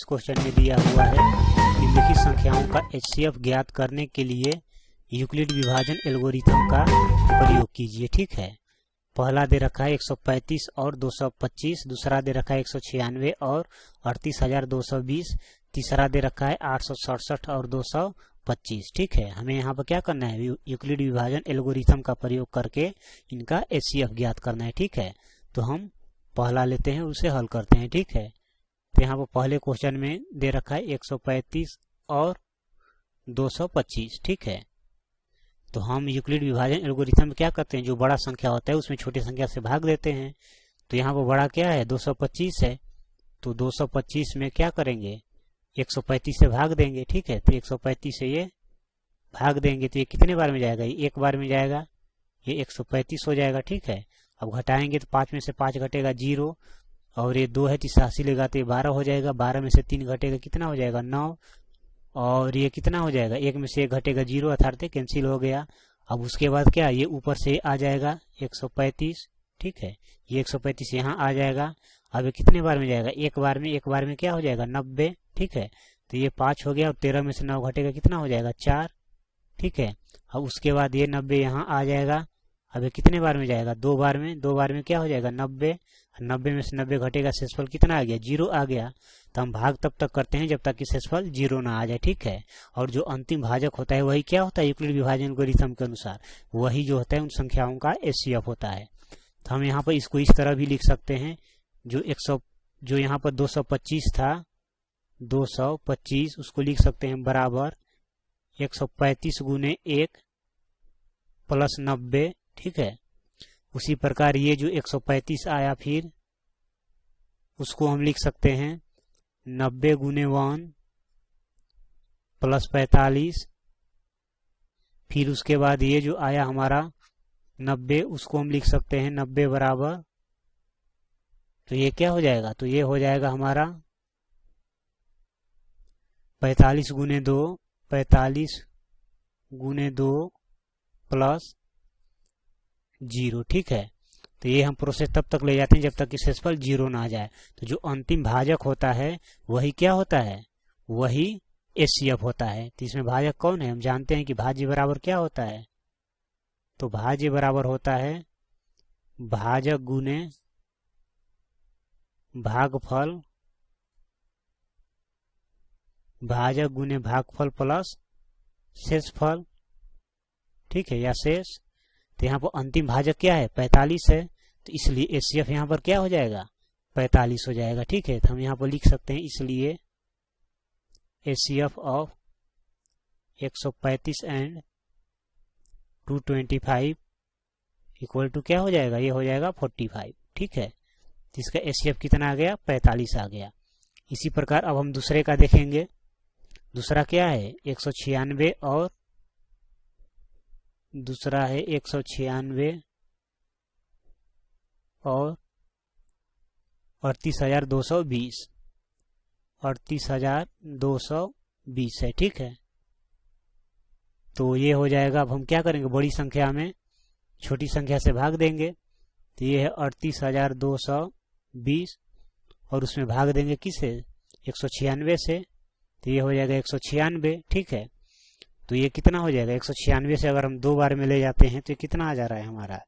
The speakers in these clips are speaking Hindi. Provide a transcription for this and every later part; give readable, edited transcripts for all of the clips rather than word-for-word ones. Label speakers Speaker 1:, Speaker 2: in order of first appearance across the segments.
Speaker 1: इस क्वेश्चन में दिया हुआ है निम्नलिखित संख्याओं का HCF ज्ञात करने के लिए यूक्लिड विभाजन एल्गोरिथम का प्रयोग कीजिए। ठीक है, पहला दे रखा है 135 और 225, दूसरा दे रखा है 196 और 38,220, तीसरा दे रखा है 867 और 225। ठीक है, हमें यहाँ पर क्या करना है, यूक्लिड विभाजन एल्गोरिथम का प्रयोग करके इनका HCF ज्ञात करना है। ठीक है, तो हम पहला लेते हैं, उसे हल करते हैं। ठीक है, तो यहाँ पर पहले क्वेश्चन में दे रखा है 135 और 225। ठीक है, तो हम यूक्लिड विभाजन एल्गोरिथम में क्या करते हैं, जो बड़ा संख्या होता है उसमें छोटी संख्या से भाग देते हैं। तो यहाँ पर बड़ा क्या है, 225 है, तो 225 में क्या करेंगे, 135 से भाग देंगे। ठीक है, तो 135 से ये भाग देंगे तो ये कितने बार में जाएगा, ये एक बार में जाएगा, ये 135 हो जाएगा। ठीक है, अब घटाएंगे तो 5 में से 5 घटेगा 0, और ये 2 है तो 80 लगाते 12 हो जाएगा, 12 में से 3 घटेगा कितना हो जाएगा 9, और ये कितना हो जाएगा, 1 में से 1 घटेगा 0, अर्थात कैंसिल हो गया। अब उसके बाद क्या, ये ऊपर से आ जाएगा 135। ठीक है, ये 135 यहाँ आ जाएगा। अब ये कितने बार में जाएगा, एक बार में क्या हो जाएगा 90। ठीक है, तो ये 5 हो गया, और 13 में से 9 घटेगा कितना हो जाएगा 4। ठीक है, अब उसके बाद ये 90 यहाँ आ जाएगा। अब ये कितने बार में जाएगा, दो बार में क्या हो जाएगा 90, 90 में से 90 घटेगा, शेषफल कितना आ गया 0 आ गया। तो हम भाग तब तक करते हैं जब तक कि शेषफल 0 ना आ जाए। ठीक है, और जो अंतिम भाजक होता है वही क्या होता है, यूक्लिड विभाजन एल्गोरिथम के अनुसार वही जो होता है उन संख्याओं का HCF होता है। तो हम यहाँ पर इसको इस तरह भी लिख सकते हैं, जो यहाँ पर 225 था, 225 उसको लिख सकते हैं बराबर 135 गुने 1 प्लस 90। ठीक है, उसी प्रकार ये जो 135 आया फिर उसको हम लिख सकते हैं 90 गुने 1 प्लस 45। फिर उसके बाद ये जो आया हमारा 90 उसको हम लिख सकते हैं 90 बराबर, तो ये क्या हो जाएगा, तो ये हो जाएगा हमारा 45 गुने 2, 45 गुने 2 प्लस 0। ठीक है, तो ये हम प्रोसेस तब तक ले जाते हैं जब तक कि शेषफल 0 ना आ जाए। तो जो अंतिम भाजक होता है वही क्या होता है, वही HCF होता है। तो इसमें भाजक कौन है, हम जानते हैं कि भाज्य बराबर क्या होता है, तो भाज्य बराबर होता है भाजक गुने भागफल, भाजक गुने भागफल प्लस शेषफल। ठीक है, या शेष। तो यहाँ पर अंतिम भाजक क्या है 45 है, तो इसलिए HCF यहाँ पर क्या हो जाएगा 45 हो जाएगा। ठीक है, तो हम यहाँ पर लिख सकते हैं इसलिए HCF of 135 and 225 equal to क्या हो जाएगा, ये हो जाएगा 45। ठीक है, तो इसका HCF कितना आ गया 45 आ गया। इसी प्रकार अब हम दूसरे का देखेंगे। दूसरा क्या है 196 और दूसरा है 196 और 38,220, 38,220 है। ठीक है, तो ये हो जाएगा। अब हम क्या करेंगे, बड़ी संख्या में छोटी संख्या से भाग देंगे, तो ये है 38,220 और उसमें भाग देंगे किससे 196 से, तो ये हो जाएगा 196। ठीक है, तो ये कितना हो जाएगा 196 से अगर हम 2 बार में ले जाते हैं तो ये कितना आ जा रहा है हमारा,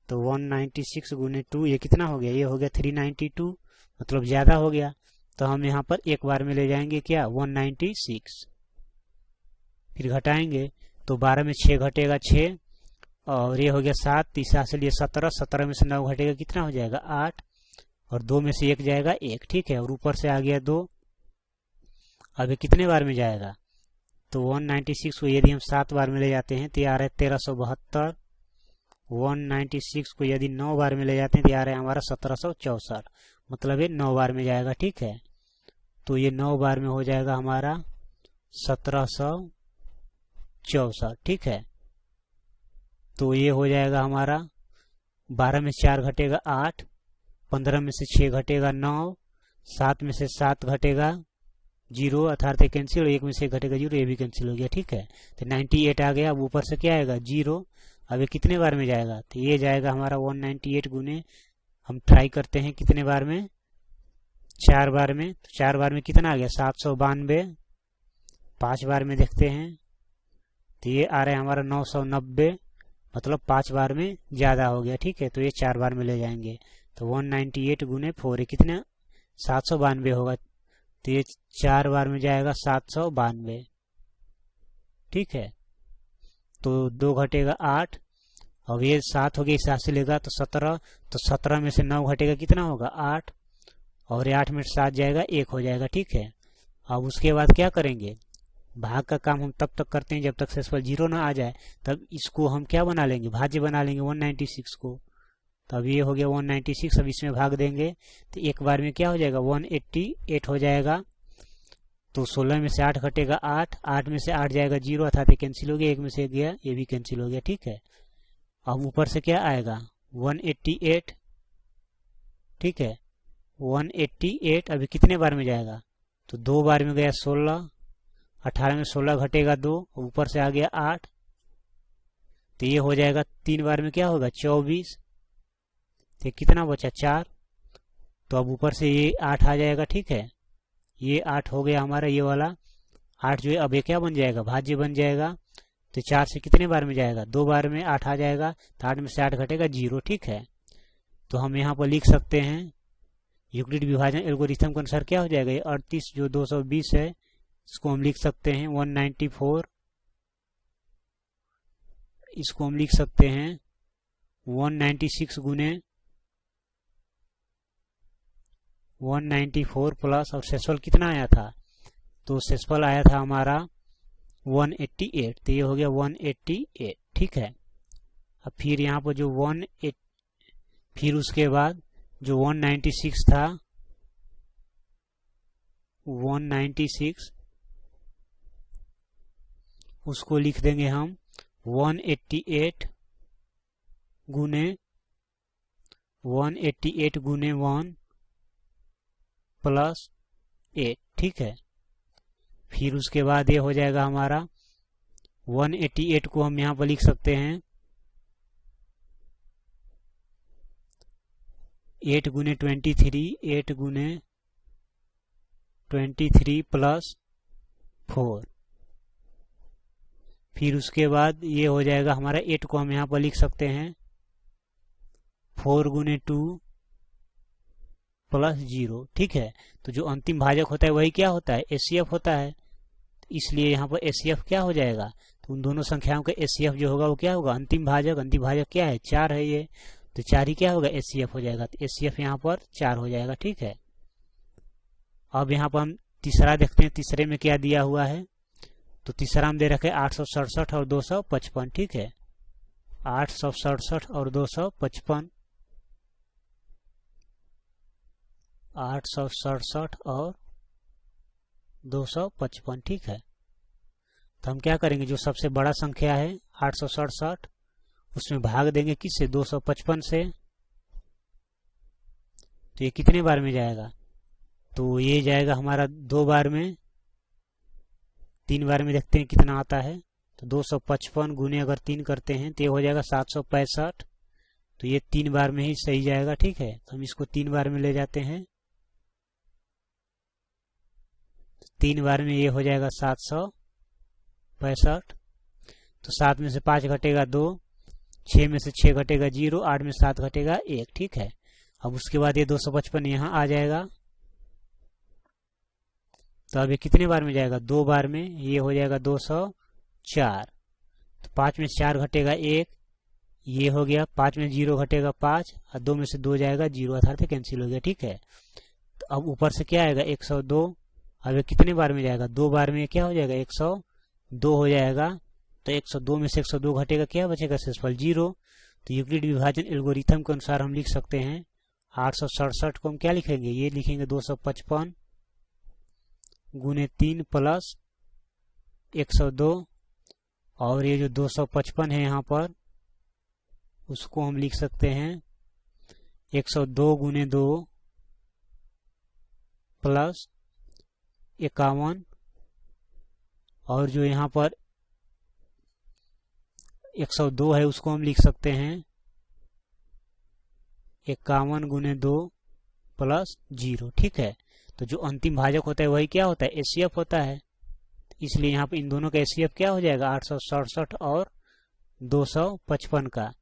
Speaker 1: तो 196 गुने 2 ये कितना हो गया, ये हो गया 392, मतलब ज्यादा हो गया। तो हम यहाँ पर एक बार में ले जाएंगे क्या 196, फिर घटाएंगे तो 12 में 6 घटेगा 6, और ये हो गया 7, तीसरा से लिए 17, 17 में से 9 घटेगा कितना हो जाएगा 8, और 2 में से 1 जाएगा 1। ठीक है, और ऊपर से आ गया 2। अब ये कितने बार में जाएगा, तो 196 को यदि हम 7 बार में ले जाते हैं तो ये आ रहा है 1372, 196 को यदि 9 बार में ले जाते हैं तो आ रहा है हमारा 1764, मतलब ये 9 बार में जाएगा। ठीक है, तो ये 9 बार में हो जाएगा हमारा 1764। ठीक है, तो ये हो जाएगा हमारा 12 में से 4 घटेगा 8, 15 में से 6 घटेगा 9, 7 में से 7 घटेगा 0, अर्थात कैंसिल, 1 में से घटेगा 0, ये भी कैंसिल हो गया। ठीक है, तो 98 आ गया। अब ऊपर से क्या आएगा 0। अब ये कितने बार में जाएगा, तो ये जाएगा हमारा 198 गुने, हम ट्राई करते हैं कितने बार में, 4 बार में, तो 4 बार में कितना आ गया 792। 5 बार में देखते हैं तो ये आ रहा है हमारा 990, मतलब 5 बार में ज्यादा हो गया। ठीक है, तो ये 4 बार में ले जाएंगे। तो 198 गुने 4 कितना 792 होगा, तो ये 4 बार में जाएगा 792। ठीक है, तो 2 घटेगा 8, अब ये 7 हो गया, इस 7 से लेगा तो 17, तो 17 में से 9 घटेगा कितना होगा 8, और ये 8 में 7 जाएगा 1 हो जाएगा। ठीक है, अब उसके बाद क्या करेंगे, भाग का काम हम तब तक करते हैं जब तक शेषफल 0 ना आ जाए, तब इसको हम क्या बना लेंगे, भाज्य बना लेंगे 196 को। तो अब ये हो गया 196, अब इसमें भाग देंगे तो एक बार में क्या हो जाएगा 188 हो जाएगा। तो 16 में से 8 घटेगा 8, 8 में से 8 जाएगा 0, अर्थात कैंसिल हो गया, 1 में से 1 गया, ये भी कैंसिल हो गया। ठीक है, अब ऊपर से क्या आएगा 188। ठीक है, 188 अभी कितने बार में जाएगा, तो 2 बार में गया 16, 18 में 16 घटेगा 2, ऊपर से आ गया 8, तो ये हो जाएगा 3 बार में क्या होगा 24, तो कितना बचा 4, तो अब ऊपर से ये 8 आ जाएगा। ठीक है, ये 8 हो गया हमारा, ये वाला 8 जो है अब ये क्या बन जाएगा, भाज्य बन जाएगा। तो 4 से कितने बार में जाएगा, 2 बार में 8 आ जाएगा, तो 8 में से 8 घटेगा 0। ठीक है, तो हम यहाँ पर लिख सकते हैं यूक्लिड विभाजन एल्गोरिथम के अनुसार क्या हो जाएगा, ये 38 जो 220 है इसको हम लिख सकते हैं 194, इसको हम लिख सकते हैं 196 गुने 194 प्लस, और शेषफल कितना आया था, तो शेषफल आया था हमारा 188, तो ये हो गया 188। ठीक है, अब फिर यहाँ पर जो 18, फिर उसके बाद जो 196 था 196 उसको लिख देंगे हम 188 गुने 1 प्लस 8। ठीक है, फिर उसके बाद ये हो जाएगा हमारा 188 को हम यहाँ पर लिख सकते हैं 8 गुने 23, 8 गुने 23 प्लस 4। फिर उसके बाद ये हो जाएगा हमारा 8 को हम यहाँ पर लिख सकते हैं 4 गुने 2 प्लस 0। ठीक है, तो जो अंतिम भाजक होता है वही क्या होता है, एचसीएफ होता है, इसलिए यहाँ पर एचसीएफ क्या हो जाएगा, तो उन दोनों संख्याओं का एचसीएफ जो होगा वो क्या होगा, अंतिम भाजक क्या है 4 है ये, तो 4 ही क्या होगा एचसीएफ हो जाएगा, तो एचसीएफ यहाँ पर 4 हो जाएगा। ठीक है, अब यहाँ पर हम तीसरा देखते हैं, तीसरे में क्या दिया हुआ है, तो तीसरा में दे रखे 867 और 255। ठीक है, 867 और 255, 867 और 255। ठीक है, तो हम क्या करेंगे, जो सबसे बड़ा संख्या है 867 उसमें भाग देंगे किससे 255 से, तो ये कितने बार में जाएगा, तो ये जाएगा हमारा 2 बार में, 3 बार में देखते हैं कितना आता है, तो 255 गुने अगर 3 करते हैं तो ये हो जाएगा 765, तो ये 3 बार में ही सही जाएगा। ठीक है, तो हम इसको 3 बार में ले जाते हैं, 3 बार में ये हो जाएगा 765, तो 7 में से 5 घटेगा 2, 6 में से 6 घटेगा 0, 8 में 7 घटेगा 1। ठीक है, अब उसके बाद ये 255 यहाँ आ जाएगा, तो अब ये कितने बार में जाएगा, 2 बार में, ये हो जाएगा 204, तो 5 में से 4 घटेगा 1, ये हो गया, 5 में 0 घटेगा 5, और 2 में से 2 जाएगा 0, अर्थात कैंसिल हो गया। ठीक है, तो अब ऊपर से क्या आएगा 102, अब ये कितने बार में जाएगा, 2 बार में क्या हो जाएगा 102 हो जाएगा, तो 102 में से 102 घटेगा, क्या बचेगा शेषफल 0। तो यूक्लिड विभाजन एल्गोरिथम के अनुसार हम लिख सकते हैं 867 को हम क्या लिखेंगे, ये लिखेंगे 255 गुने 3 प्लस 102, और ये जो 255 है यहाँ पर उसको हम लिख सकते हैं 102 गुने 2 प्लस 51, और जो यहाँ पर 102 है उसको हम लिख सकते हैं 51 गुने 2 प्लस 0। ठीक है, तो जो अंतिम भाजक होता है वही क्या होता है, HCF होता है। इसलिए यहाँ पे इन दोनों का HCF क्या हो जाएगा, 867 और 255 का।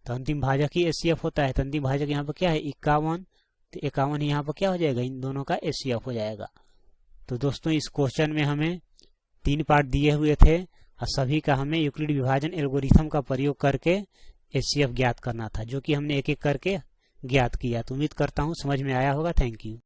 Speaker 1: तो अंतिम भाजक ही HCF होता है। तो अंतिम भाजक यहाँ पर क्या है, 51। तो 51 यहाँ पर क्या हो जाएगा, इन दोनों का HCF हो जाएगा। तो दोस्तों इस क्वेश्चन में हमें 3 पार्ट दिए हुए थे और सभी का हमें यूक्लिड विभाजन एल्गोरिथम का प्रयोग करके HCF ज्ञात करना था, जो कि हमने एक एक करके ज्ञात किया। तो उम्मीद करता हूँ समझ में आया होगा। Thank you.